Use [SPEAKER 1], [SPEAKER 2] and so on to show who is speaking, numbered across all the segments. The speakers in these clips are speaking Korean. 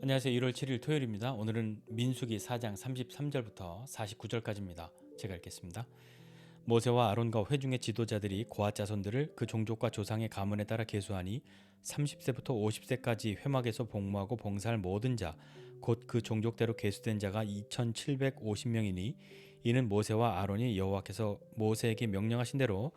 [SPEAKER 1] 안녕하세요. 1월 7일 토요일입니다. 오늘은 민수기 4장 33절부터 49절까지입니다. 제가 읽겠습니다. 모세와 아론과 회중의 지도자들이 고앗 자손들을 그 종족과 조상의 가문에 따라 계수하니 30세부터 50세까지 회막에서 복무하고 봉사할 모든 자 곧 그 종족대로 계수된 자가 2750명이니 이는 모세와 아론이 여호와께서 모세에게 명령하신 대로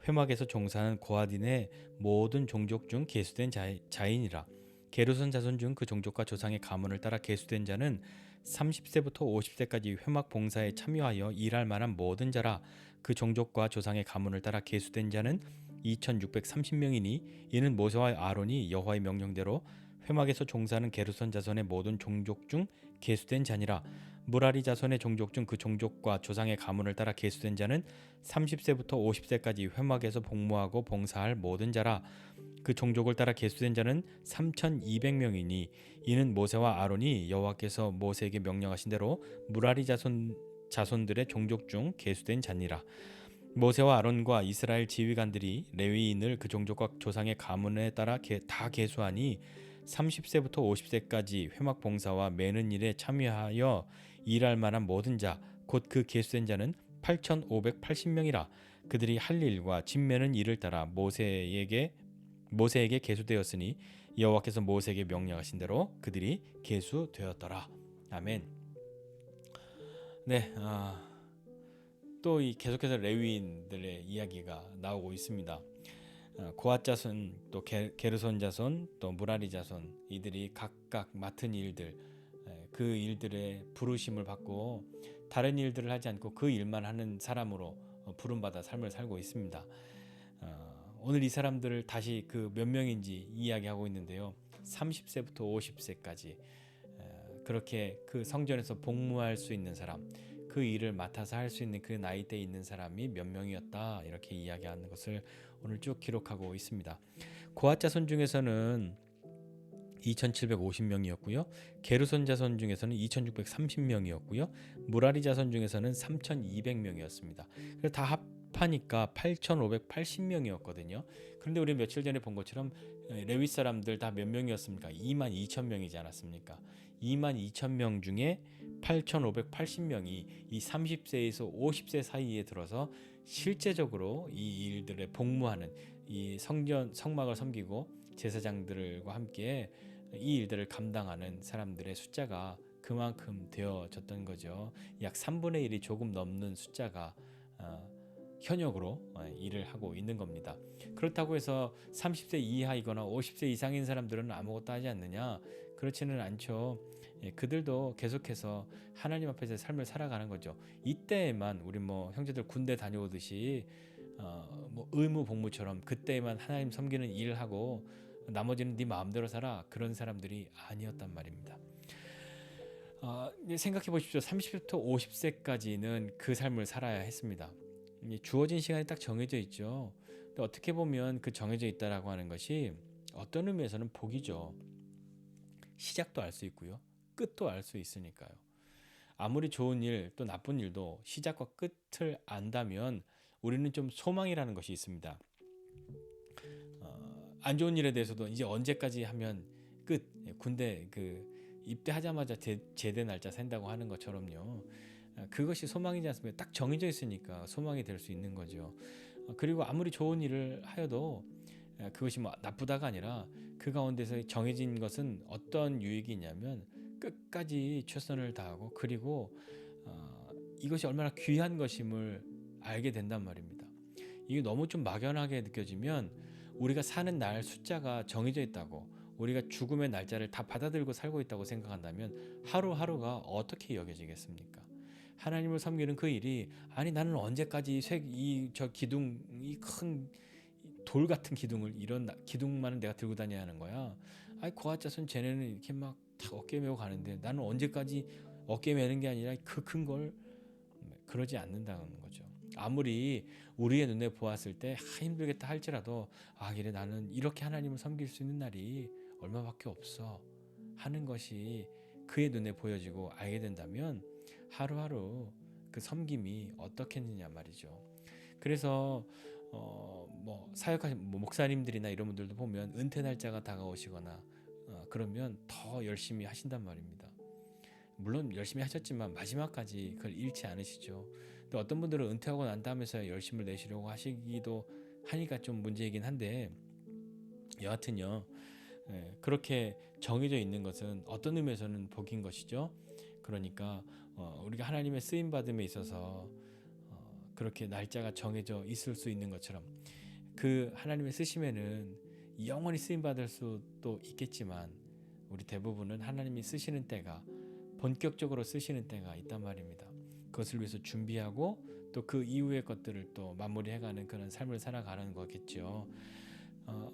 [SPEAKER 1] 회막에서 종사하는 고앗인의 모든 종족 중 계수된 자인이라. 게르손 자손 중 그 종족과 조상의 가문을 따라 계수된 자는 30세부터 50세까지 회막 봉사에 참여하여 일할 만한 모든 자라. 그 종족과 조상의 가문을 따라 계수된 자는 2630명이니 이는 모세와 아론이 여호와의 명령대로 회막에서 종사하는 게르손 자손의 모든 종족 중 계수된 자니라. 무라리 자손의 종족 중 그 종족과 조상의 가문을 따라 계수된 자는 30세부터 50세까지 회막에서 복무하고 봉사할 모든 자라. 그 종족을 따라 계수된 자는 3200명이니 이는 모세와 아론이 여호와께서 모세에게 명령하신 대로 무라리 자손들의 종족 중 계수된 자니라. 모세와 아론과 이스라엘 지휘관들이 레위인을 그 종족과 조상의 가문에 따라 다 계수하니 30세부터 50세까지 회막 봉사와 매는 일에 참여하여 일할 만한 모든 자 곧 그 계수된 자는 8580명이라. 그들이 할 일과 짐 매는 일을 따라 모세에게 계수되었으니 여호와께서 모세에게 명령하신 대로 그들이 계수되었더라. 아멘. 네, 또 이 계속해서 레위인들의 이야기가 나오고 있습니다. 고앗 자손, 또 게르손 자손, 또 무라리 자손 이들이 각각 맡은 일들, 그 일들의 부르심을 받고 다른 일들을 하지 않고 그 일만 하는 사람으로 부름받아 삶을 살고 있습니다. 오늘 이 사람들을 다시 그 몇 명인지 이야기하고 있는데요. 30세부터 50세까지 그렇게 그 성전에서 복무할 수 있는 사람, 그 일을 맡아서 할 수 있는 그 나이대에 있는 사람이 몇 명이었다 이렇게 이야기하는 것을 오늘 쭉 기록하고 있습니다. 고앗 자손 중에서는 2750명이었고요. 게르손 자손 중에서는 2630명이었고요. 무라리 자손 중에서는 3200명이었습니다. 그래서 다 합하니까 8580명이었거든요. 그런데 우리 며칠 전에 본 것처럼 레위 사람들 다 몇 명이었습니까? 22,000명이지 않았습니까? 22,000명 중에 8580명이 이 30세에서 50세 사이에 들어서 실제적으로 이 일들에 복무하는 이 성막을 섬기고 제사장들과 함께 이 일들을 감당하는 사람들의 숫자가 그만큼 되어졌던 거죠. 약 3분의 1이 조금 넘는 숫자가 현역으로 일을 하고 있는 겁니다. 그렇다고 해서 30세 이하이거나 50세 이상인 사람들은 아무것도 하지 않느냐? 그렇지는 않죠. 그들도 계속해서 하나님 앞에서 삶을 살아가는 거죠. 이때에만 우리 형제들 군대 다녀오듯이 의무 복무처럼 그때에만 하나님 섬기는 일을 하고 나머지는 네 마음대로 살아, 그런 사람들이 아니었단 말입니다. 생각해 보십시오. 30세부터 50세까지는 그 삶을 살아야 했습니다. 주어진 시간이 딱 정해져 있죠. 근데 어떻게 보면 그 정해져 있다라고 하는 것이 어떤 의미에서는 복이죠. 시작도 알 수 있고요. 끝도 알 수 있으니까요. 아무리 좋은 일 또 나쁜 일도 시작과 끝을 안다면 우리는 좀 소망이라는 것이 있습니다. 안 좋은 일에 대해서도 이제 언제까지 하면 끝, 군대 입대하자마자 제대 날짜 센다고 하는 것처럼요. 그것이 소망이지 않습니까? 딱 정해져 있으니까 소망이 될 수 있는 거죠. 그리고 아무리 좋은 일을 하여도 그것이 나쁘다가 아니라 그 가운데서 정해진 것은 어떤 유익이 있냐면 끝까지 최선을 다하고 그리고 이것이 얼마나 귀한 것임을 알게 된단 말입니다. 이게 너무 좀 막연하게 느껴지면 우리가 사는 날 숫자가 정해져 있다고, 우리가 죽음의 날짜를 다 받아들고 살고 있다고 생각한다면 하루하루가 어떻게 여겨지겠습니까? 하나님을 섬기는 그 일이, 아니 나는 언제까지 이 큰 돌 같은 기둥을, 이런 기둥만은 내가 들고 다녀야 하는 거야. 아니 고아자손 쟤네는 이렇게 막 다 어깨 메고 가는데 나는 언제까지 어깨 메는 게 아니라 그 큰 걸, 그러지 않는다는 거죠. 아무리 우리의 눈에 보았을 때 힘들겠다 할지라도 그래 나는 이렇게 하나님을 섬길 수 있는 날이 얼마밖에 없어 하는 것이 그의 눈에 보여지고 알게 된다면 하루하루 그 섬김이 어떻겠느냐 말이죠. 그래서 사역하신 목사님들이나 이런 분들도 보면 은퇴 날짜가 다가오시거나 그러면 더 열심히 하신단 말입니다. 물론 열심히 하셨지만 마지막까지 그걸 잃지 않으시죠. 근데 어떤 분들은 은퇴하고 난 다음에서야 열심을 내시려고 하시기도 하니까 좀 문제이긴 한데, 여하튼요, 그렇게 정해져 있는 것은 어떤 의미에서는 복인 것이죠. 그러니까 우리가 하나님의 쓰임 받음에 있어서 그렇게 날짜가 정해져 있을 수 있는 것처럼, 그 하나님의 쓰심에는 영원히 쓰임 받을 수도 있겠지만 우리 대부분은 하나님이 쓰시는 때가, 본격적으로 쓰시는 때가 있단 말입니다. 그것을 위해서 준비하고 또 그 이후의 것들을 또 마무리해가는 그런 삶을 살아가는 거겠죠.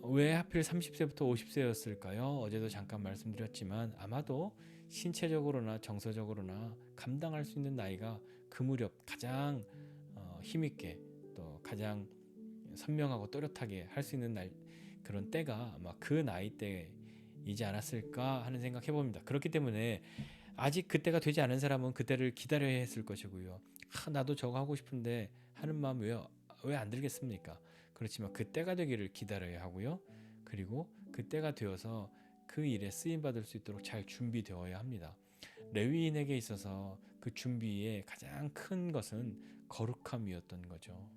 [SPEAKER 1] 왜 하필 30세부터 50세였을까요? 어제도 잠깐 말씀드렸지만 아마도 신체적으로나 정서적으로나 감당할 수 있는 나이가 그 무렵 가장 힘있게 또 가장 선명하고 또렷하게 할 수 있는 그런 때가 아마 그 나이 때이지 않았을까 하는 생각 해봅니다. 그렇기 때문에 아직 그때가 되지 않은 사람은 그때를 기다려야 했을 것이고요. 나도 저거 하고 싶은데 하는 마음 왜 안 들겠습니까? 그렇지만 그때가 되기를 기다려야 하고요. 그리고 그때가 되어서 그 일에 쓰임 받을 수 있도록 잘 준비되어야 합니다. 레위인에게 있어서 그 준비의 가장 큰 것은 거룩함이었던 거죠.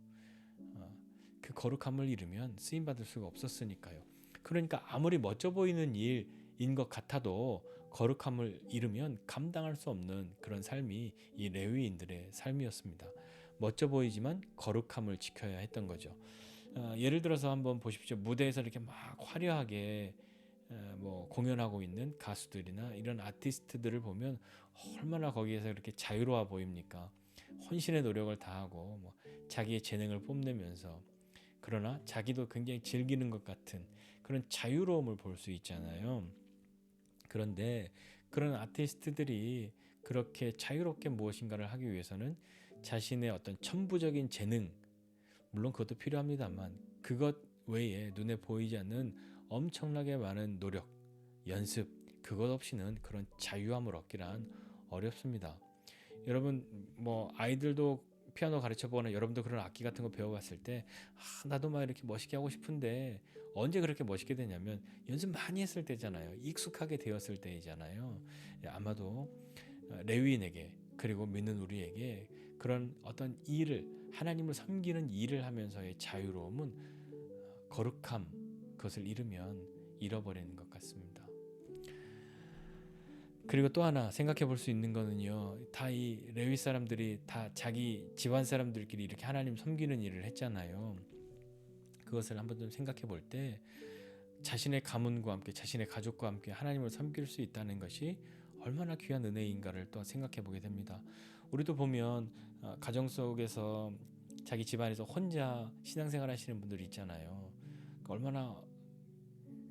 [SPEAKER 1] 그 거룩함을 잃으면 쓰임 받을 수가 없었으니까요. 그러니까 아무리 멋져 보이는 일인 것 같아도 거룩함을 잃으면 감당할 수 없는 그런 삶이 이 레위인들의 삶이었습니다. 멋져 보이지만 거룩함을 지켜야 했던 거죠. 예를 들어서 한번 보십시오. 무대에서 이렇게 막 화려하게 뭐 공연하고 있는 가수들이나 이런 아티스트들을 보면 얼마나 거기에서 이렇게 자유로워 보입니까? 헌신의 노력을 다하고 뭐 자기의 재능을 뽐내면서, 그러나 자기도 굉장히 즐기는 것 같은 그런 자유로움을 볼 수 있잖아요. 그런데 그런 아티스트들이 그렇게 자유롭게 무엇인가를 하기 위해서는 자신의 어떤 천부적인 재능, 물론 그것도 필요합니다만 그것 외에 눈에 보이지 않는 엄청나게 많은 노력, 연습, 그것 없이는 그런 자유함을 얻기란 어렵습니다. 여러분 뭐 아이들도 피아노 가르쳐 보거나 여러분도 그런 악기 같은 거 배워봤을 때 나도 막 이렇게 멋있게 하고 싶은데, 언제 그렇게 멋있게 되냐면 연습 많이 했을 때잖아요. 익숙하게 되었을 때이잖아요. 아마도 레위인에게, 그리고 믿는 우리에게 그런 어떤 일을, 하나님을 섬기는 일을 하면서의 자유로움은 거룩함, 그것을 잃으면 잃어버리는 것 같습니다. 그리고 또 하나 생각해 볼 수 있는 거는요, 다 이 레위 사람들이 다 자기 집안 사람들끼리 이렇게 하나님 섬기는 일을 했잖아요. 그것을 한번 좀 생각해 볼 때 자신의 가문과 함께, 자신의 가족과 함께 하나님을 섬길 수 있다는 것이 얼마나 귀한 은혜인가를 또 생각해 보게 됩니다. 우리도 보면 가정 속에서 자기 집안에서 혼자 신앙생활 하시는 분들이 있잖아요. 얼마나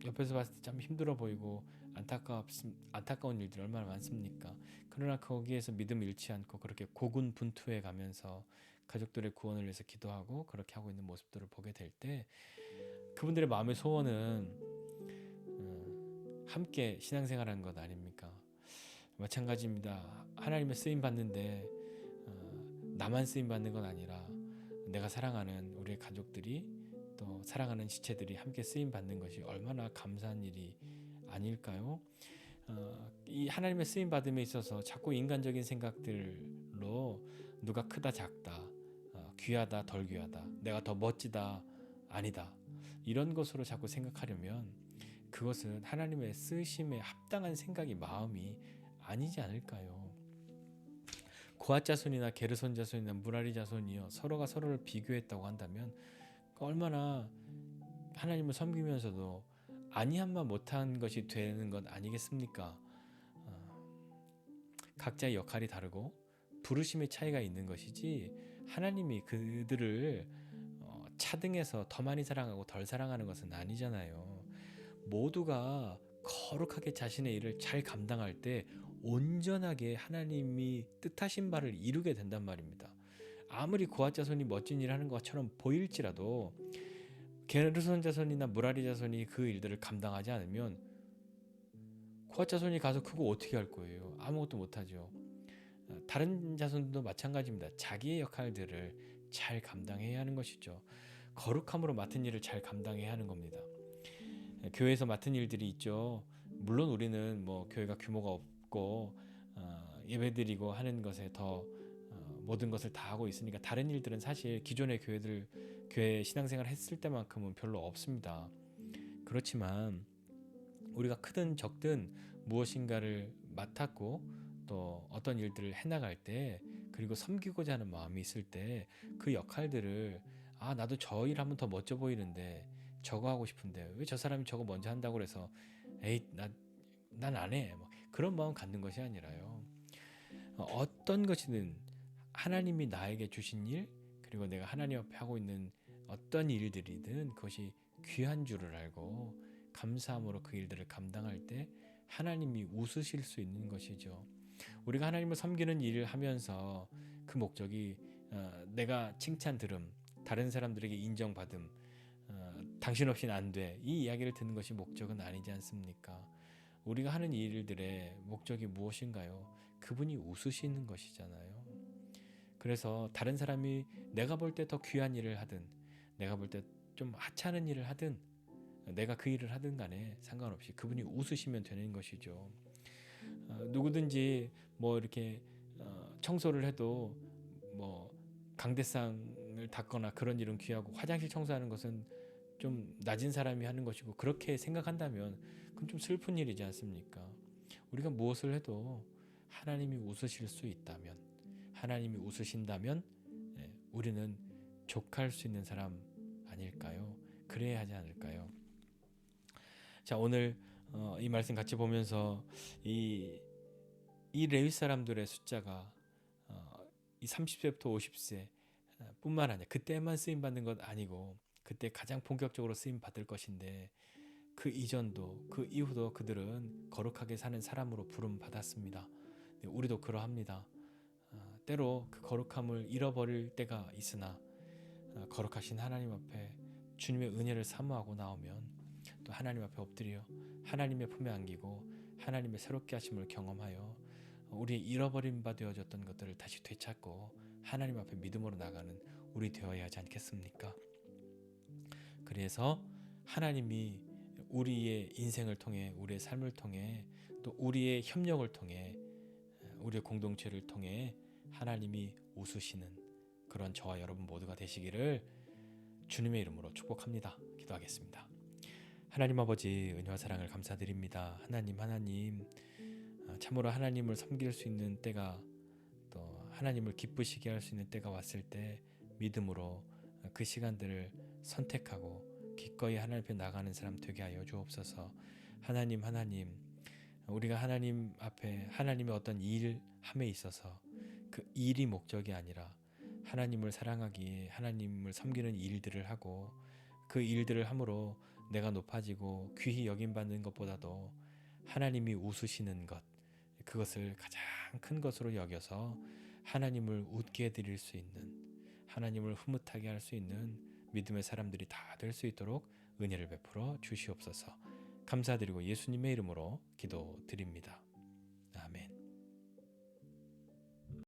[SPEAKER 1] 옆에서 봤을 때 참 힘들어 보이고 안타까운 일들이 얼마나 많습니까? 그러나 거기에서 믿음 잃지 않고 그렇게 고군분투해 가면서 가족들의 구원을 위해서 기도하고 그렇게 하고 있는 모습들을 보게 될 때 그분들의 마음의 소원은 함께 신앙생활하는 것 아닙니까? 마찬가지입니다. 하나님의 쓰임 받는데 나만 쓰임 받는 건 아니라 내가 사랑하는 우리의 가족들이, 또 사랑하는 지체들이 함께 쓰임 받는 것이 얼마나 감사한 일이 아닐까요? 이 하나님의 쓰임 받음에 있어서 자꾸 인간적인 생각들로 누가 크다 작다, 귀하다 덜 귀하다, 내가 더 멋지다 아니다, 이런 것으로 자꾸 생각하려면 그것은 하나님의 쓰심에 합당한 생각이, 마음이 아니지 않을까요? 고앗 자손이나 게르손 자손이나 무라리 자손이요, 서로가 서로를 비교했다고 한다면 얼마나 하나님을 섬기면서도 아니한만 못한 것이 되는 것 아니겠습니까? 각자의 역할이 다르고 부르심의 차이가 있는 것이지, 하나님이 그들을 차등해서 더 많이 사랑하고 덜 사랑하는 것은 아니잖아요. 모두가 거룩하게 자신의 일을 잘 감당할 때 온전하게 하나님이 뜻하신 바를 이루게 된단 말입니다. 아무리 고앗 자손이 멋진 일을 하는 것처럼 보일지라도 게르손 자손이나 무라리 자손이 그 일들을 감당하지 않으면 고앗 자손이 가서 그거 어떻게 할 거예요? 아무것도 못하죠. 다른 자손도 마찬가지입니다. 자기의 역할들을 잘 감당해야 하는 것이죠. 거룩함으로 맡은 일을 잘 감당해야 하는 겁니다. 교회에서 맡은 일들이 있죠. 물론 우리는 뭐 교회가 규모가 없고 예배드리고 하는 것에 더 모든 것을 다 하고 있으니까 다른 일들은 사실 기존의 교회 신앙생활 했을 때만큼은 별로 없습니다. 그렇지만 우리가 크든 적든 무엇인가를 맡았고 또 어떤 일들을 해나갈 때, 그리고 섬기고자 하는 마음이 있을 때 그 역할들을 나도 저 일 하면 더 멋져 보이는데 저거 하고 싶은데 왜 저 사람이 저거 먼저 한다고 그래서 에이 난 안 해. 뭐 그런 마음 갖는 것이 아니라요. 어떤 것이든 하나님이 나에게 주신 일, 그리고 내가 하나님 앞에 하고 있는 어떤 일들이든 그것이 귀한 줄을 알고 감사함으로 그 일들을 감당할 때 하나님이 웃으실 수 있는 것이죠. 우리가 하나님을 섬기는 일을 하면서 그 목적이 내가 칭찬 들음, 다른 사람들에게 인정받음, 당신 없이는 안 돼, 이 이야기를 듣는 것이 목적은 아니지 않습니까? 우리가 하는 일들의 목적이 무엇인가요? 그분이 웃으시는 것이잖아요. 그래서 다른 사람이 내가 볼 때 더 귀한 일을 하든, 내가 볼 때 좀 하찮은 일을 하든, 내가 그 일을 하든 간에 상관없이 그분이 웃으시면 되는 것이죠. 누구든지 뭐 이렇게 청소를 해도 뭐 강대상을 닦거나 그런 일은 귀하고, 화장실 청소하는 것은 좀 낮은 사람이 하는 것이고, 그렇게 생각한다면 그건 좀 슬픈 일이지 않습니까? 우리가 무엇을 해도 하나님이 웃으실 수 있다면, 하나님이 웃으신다면 우리는 족할 수 있는 사람 아닐까요? 그래야 하지 않을까요? 자, 오늘 이 말씀 같이 보면서 이 레위 사람들의 숫자가 이 30세부터 50세 뿐만 아니라 그때만 쓰임 받는 것 아니고 그때 가장 본격적으로 쓰임 받을 것인데, 그 이전도 그 이후도 그들은 거룩하게 사는 사람으로 부름 받았습니다. 우리도 그러합니다. 때로 그 거룩함을 잃어버릴 때가 있으나 거룩하신 하나님 앞에 주님의 은혜를 사모하고 나오면 또 하나님 앞에 엎드려 하나님의 품에 안기고 하나님의 새롭게 하심을 경험하여 우리의 잃어버린 바 되어졌던 것들을 다시 되찾고 하나님 앞에 믿음으로 나가는 우리 되어야 하지 않겠습니까? 그래서 하나님이 우리의 인생을 통해, 우리의 삶을 통해, 또 우리의 협력을 통해, 우리의 공동체를 통해 하나님이 웃으시는 그런 저와 여러분 모두가 되시기를 주님의 이름으로 축복합니다. 기도하겠습니다. 하나님 아버지, 은혜와 사랑을 감사드립니다. 하나님, 참으로 하나님을 섬길 수 있는 때가, 또 하나님을 기쁘시게 할 수 있는 때가 왔을 때 믿음으로 그 시간들을 선택하고 기꺼이 하나님 앞에 나가는 사람 되게 하여 주옵소서. 하나님, 우리가 하나님 앞에 하나님의 어떤 일함에 있어서 그 일이 목적이 아니라 하나님을 사랑하기에 하나님을 섬기는 일들을 하고, 그 일들을 함으로 내가 높아지고 귀히 여김받는 것보다도 하나님이 웃으시는 것, 그것을 가장 큰 것으로 여겨서 하나님을 웃게 해드릴 수 있는, 하나님을 흐뭇하게 할 수 있는 믿음의 사람들이 다 될 수 있도록 은혜를 베풀어 주시옵소서. 감사드리고 예수님의 이름으로 기도드립니다.